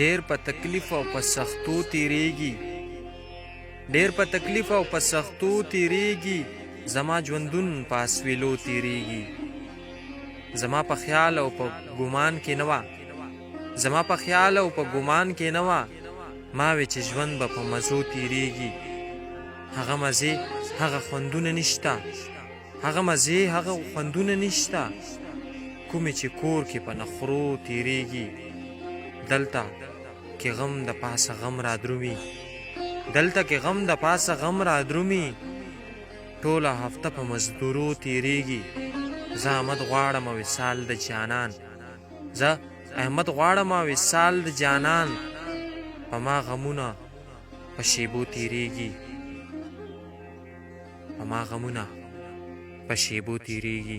ډېر په تکلیف او په سختو تیریږي، ډېر په تکلیف او په سختو تیریږي، زما ژوندون په اسویلو تیریږي. زما په خیال او په ګمان کې نه وه، زما په خیال او په ګمان کې نه وه، ما وې چې ژوند به په مزو تیریږي. هغه مزې هغه خوندونه نشته، هغه مزې هغه خوندونه نشته، کومې چې کور کې په نخرو تیریږي. دلته کې غم د پاسه غم را درومي، دلته کې غم د پاسه غم را درومي، ټوله هفته په مزدورو تیریږي. زه احمد غواړم وصال د جانان، زه احمد غواړم وصال د جانان، په ما غمونه په شیبو تیریږي، په ما غمونه په شیبو تیریږي.